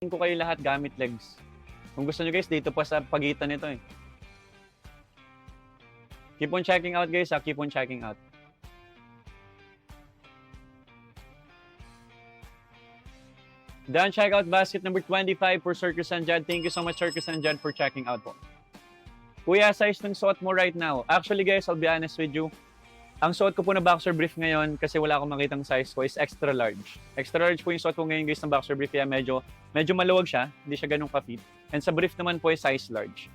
ko kayo lahat gamit legs. Kung gusto nyo guys, dito pa sa pagitan nito eh. Keep on checking out guys ha, keep on checking out. Then check out basket number 25 for Circus and Jad. Thank you so much Circus and Jad for checking out po. Kuya, size ng suot mo right now? Actually guys, I'll be honest with you. Ang suot ko po na boxer brief ngayon kasi wala akong makitang size ko is extra large. Extra large po yung suot ko ngayon guys ng boxer brief kaya medyo maluwag siya, hindi siya ganun ka-fit. And sa brief naman po is size large.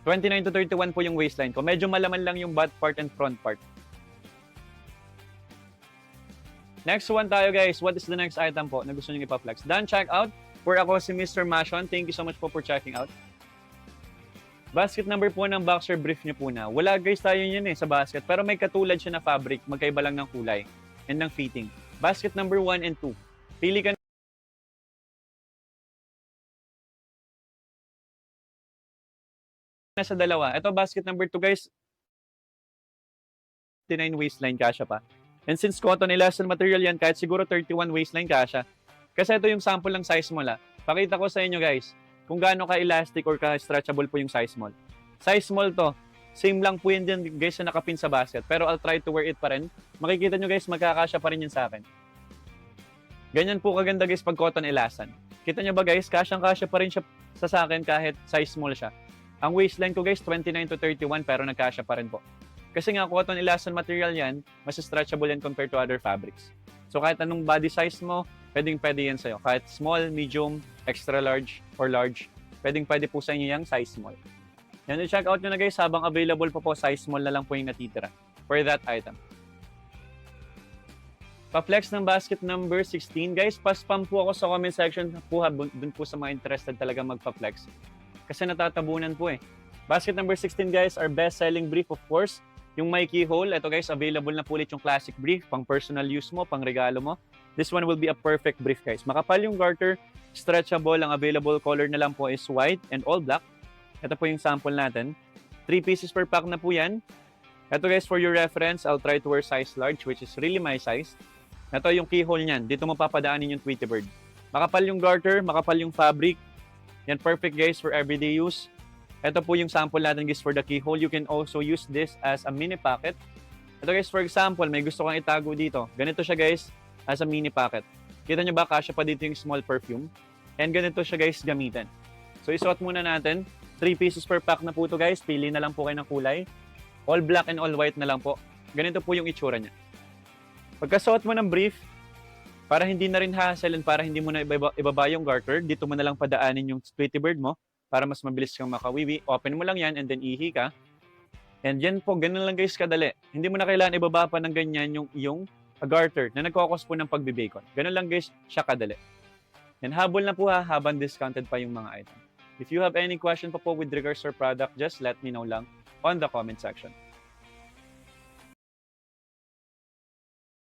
29 to 31 po yung waistline ko. Medyo malaman lang yung butt part and front part. Next one tayo guys. What is the next item po na gusto nyo ipa-flex? Done check out. For ako si Mr. Mashon. Thank you so much po for checking out. Basket number po ng boxer brief nyo po na. Wala guys tayo yun sa basket. Pero may katulad siya na fabric. Magkaiba lang ng kulay and ng fitting. Basket number 1 and 2. Pili ka na sa dalawa. Ito basket number 2 guys. 39 waistline kasya pa. And since cotton elastic material yan, kahit siguro 31 waistline kasya. Kasi ito yung sample ng size small ha. Pakita ko sa inyo guys kung gaano ka-elastic or ka-stretchable po yung size small. Size small to. Same lang po yun din guys na nakapin sa basket. Pero I'll try to wear it pa rin. Makikita nyo guys, magkakasya pa rin yun sa akin. Ganyan po kaganda guys pag cotton elasan. Kita nyo ba guys, kasyang-kasya pa rin siya sa akin kahit size small siya. Ang waistline ko guys, 29 to 31 pero nagkasya pa rin po. Kasi nga cotton elastic material yan, mas stretchable yan compared to other fabrics. So kahit anong body size mo, pwede yan sa'yo. Kahit small, medium, extra large, or large, pwede po sa inyo yung size small. Yan, i-check out nyo na guys, habang available pa po, size small na lang po yung natitira for that item. Pa-flex ng basket number 16. Guys, pa-spam po ako sa comment section po, dun po sa mga interested talaga magpa-flex. Kasi natatabunan po eh. Basket number 16 guys, our best-selling brief of course. Yung may keyhole, ito guys, available na po ulit yung classic brief, pang personal use mo, pang regalo mo. This one will be a perfect brief guys. Makapal yung garter, stretchable, ang available color na lang po is white and all black. Ito po yung sample natin. 3 pieces per pack na po yan. Ito guys, for your reference, I'll try to wear size large, which is really my size. Ito yung keyhole niyan, dito mo papadaanin yung Tweety Bird. Makapal yung garter, makapal yung fabric. Yan, perfect guys for everyday use. Ito po yung sample natin guys for the keyhole. You can also use this as a mini pocket. Ito guys, for example, may gusto kang itago dito. Ganito siya guys, as a mini pocket. Kita nyo ba, kasya pa dito yung small perfume? And ganito siya guys, gamitin. So isuot muna natin. 3 pieces per pack na po ito guys. Pili na lang po kayo ng kulay. All black and all white na lang po. Ganito po yung itsura niya. Pagkasuot mo ng brief, para hindi na rin hassle, para hindi mo na ibaba yung garter, dito mo na lang padaanin yung Tweety Bird mo para mas mabilis kang makawiwi. Open mo lang yan and then ihi ka. And yan po, ganun lang guys kadali. Hindi mo na kailangan ibaba pa ng ganyan yung garter na nagkakos po ng pagbibacon. Ganun lang guys siya kadali. And habol na po habang discounted pa yung mga item. If you have any question pa po with regards to our product, just let me know lang on the comment section.